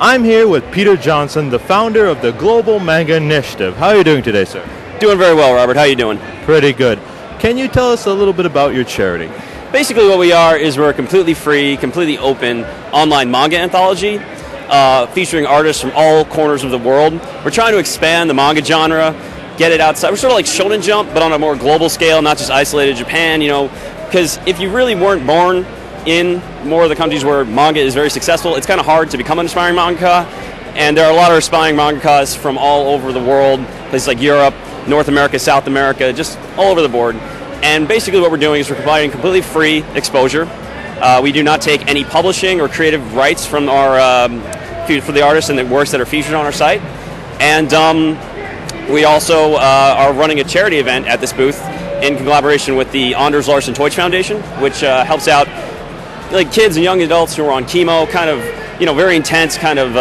I'm here with Peter Johnson, the founder of the Global Manga Initiative. How are you doing today, sir? Doing very well, Robert. How are you doing? Pretty good. Can you tell us a little bit about your charity? Basically what we are is we're a completely free, completely open online manga anthology featuring artists from all corners of the world. We're trying to expand the manga genre, get it outside. We're sort of like Shonen Jump, but on a more global scale, not just isolated Japan, because if you really weren't born in more of the countries where manga is very successful, it's kind of hard to become an aspiring mangaka, and there are a lot of aspiring mangakas from all over the world, places like Europe, North America, South America, just all over the board. And basically what we're doing is we're providing completely free exposure. We do not take any publishing or creative rights from our for the artists and the works that are featured on our site. And we also are running a charity event at this booth in collaboration with the Anders Larsen Deutsch Foundation, which helps out like kids and young adults who are on chemo, kind of, very intense, kind of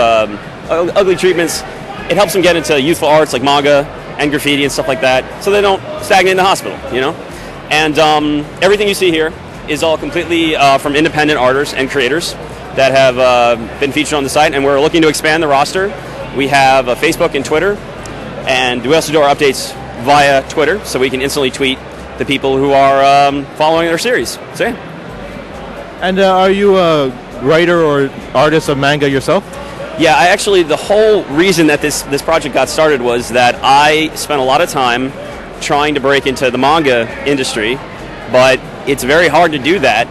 ugly treatments. It helps them get into youthful arts like manga and graffiti and stuff like that, so they don't stagnate in the hospital, And everything you see here is all completely from independent artists and creators that have been featured on the site, and we're looking to expand the roster. We have Facebook and Twitter, and we also do our updates via Twitter, so we can instantly tweet the people who are following our series. So yeah. And are you a writer or artist of manga yourself? Yeah, the whole reason that this project got started was that I spent a lot of time trying to break into the manga industry, but it's very hard to do that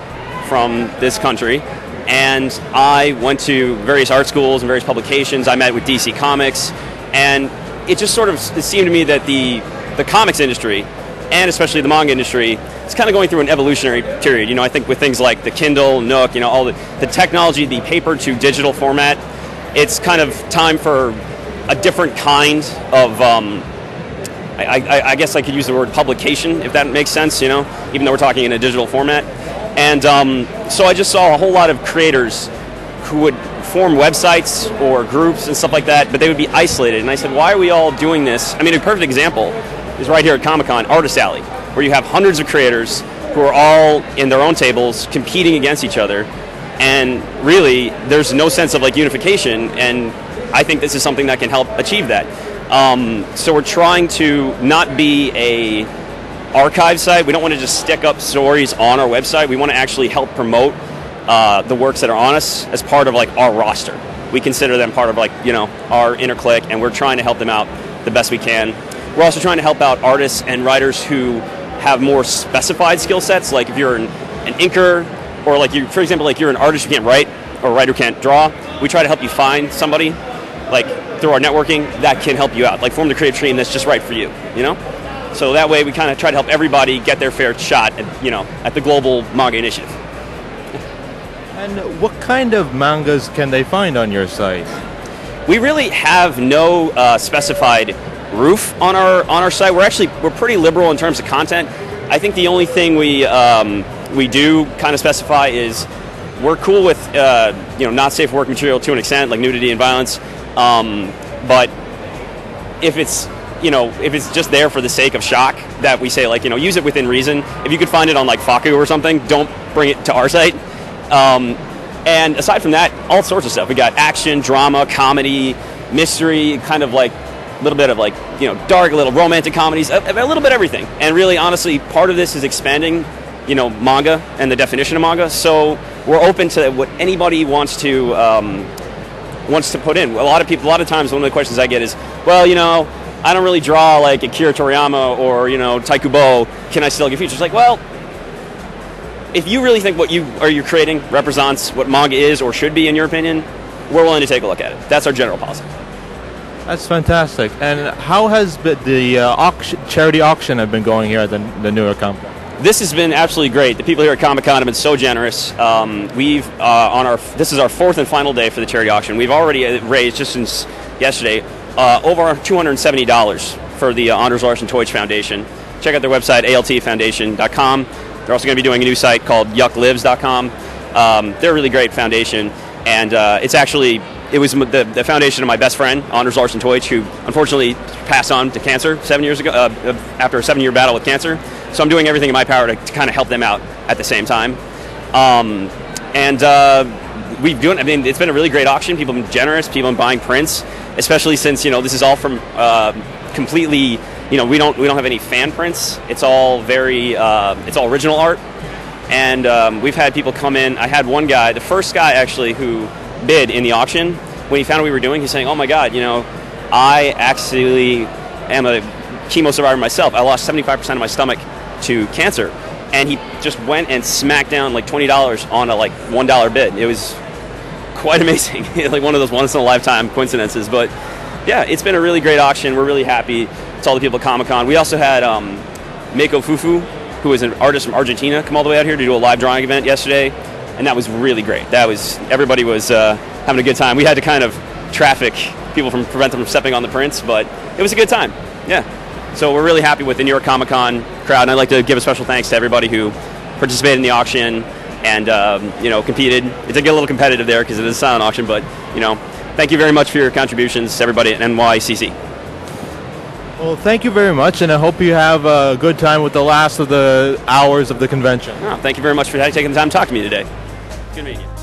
from this country. And I went to various art schools and various publications. I met with DC Comics, and it just sort of it seemed to me that the comics industry, and especially the manga industry, it's kind of going through an evolutionary period. I think with things like the Kindle, Nook, all the technology, the paper to digital format, it's kind of time for a different kind of, I guess I could use the word publication, if that makes sense, even though we're talking in a digital format. And so I just saw a whole lot of creators who would form websites or groups and stuff like that, but they would be isolated. And I said, why are we all doing this? I mean, a perfect example is right here at Comic-Con, Artist Alley, where you have hundreds of creators who are all in their own tables competing against each other, and really there's no sense of unification, and I think this is something that can help achieve that. So we're trying to not be a archive site. We don't want to just stick up stories on our website. We want to actually help promote the works that are on us as part of our roster. We consider them part of our inner clique, and we're trying to help them out the best we can. We're also trying to help out artists and writers who have more specified skill sets. Like if you're an inker, or for example, you're an artist who can't write, or a writer who can't draw, we try to help you find somebody, through our networking, that can help you out. Form the creative team that's just right for you, So that way we kind of try to help everybody get their fair shot at the Global Manga Initiative. And what kind of mangas can they find on your site? We really have no specified roof on our site. We're pretty liberal in terms of content. I think the only thing we do kind of specify is we're cool with not safe work material to an extent, like nudity and violence. But if it's just there for the sake of shock, that we say use it within reason. If you could find it on Faku or something, don't bring it to our site. And aside from that, all sorts of stuff. We got action, drama, comedy, mystery, kind of a little bit of dark, little romantic comedies, a little bit of everything. And really, honestly, part of this is expanding, manga and the definition of manga. So we're open to what anybody wants to put in. A lot of times, one of the questions I get is, well, I don't really draw like Akira Toriyama or Taikubo. Can I still get features? Well, if you really think what you're creating represents what manga is or should be, in your opinion, we're willing to take a look at it. That's our general policy. That's fantastic. And how has the charity auction have been going here at the New York Comic Con? This has been absolutely great. The people here at Comic-Con have been so generous. This is our fourth and final day for the charity auction. We've already raised, just since yesterday, over $270 for the Anders Larsen Deutsch Foundation. Check out their website, altfoundation.com. They're also going to be doing a new site called yucklives.com. They're a really great foundation, and it was the foundation of my best friend, Anders Larsen Deutsch, who unfortunately passed on to cancer 7 years ago, after a 7-year battle with cancer. So I'm doing everything in my power to kind of help them out at the same time. I mean, it's been a really great auction. People have been generous. People have been buying prints, especially since this is all from completely. We don't have any fan prints. It's all it's all original art, and we've had people come in. I had one guy, the first guy actually who bid in the auction. When he found out we were doing, he's saying, "Oh my God, I actually am a chemo survivor myself. I lost 75% of my stomach to cancer." And he just went and smacked down like $20 on a like $1 bid. It was quite amazing, like one of those once-in-a-lifetime coincidences. But yeah, it's been a really great auction. We're really happy. It's all the people at Comic-Con. We also had Meiko Fufu, who is an artist from Argentina, come all the way out here to do a live drawing event yesterday, and that was really great. Everybody was having a good time. We had to kind of traffic people prevent them from stepping on the prints, but it was a good time. Yeah. So we're really happy with the New York Comic-Con crowd, and I'd like to give a special thanks to everybody who participated in the auction and competed. It did get a little competitive there because it is a silent auction, but thank you very much for your contributions to everybody at NYCC. Well, thank you very much, and I hope you have a good time with the last of the hours of the convention. Oh, thank you very much for taking the time to talk to me today. It's good meeting you.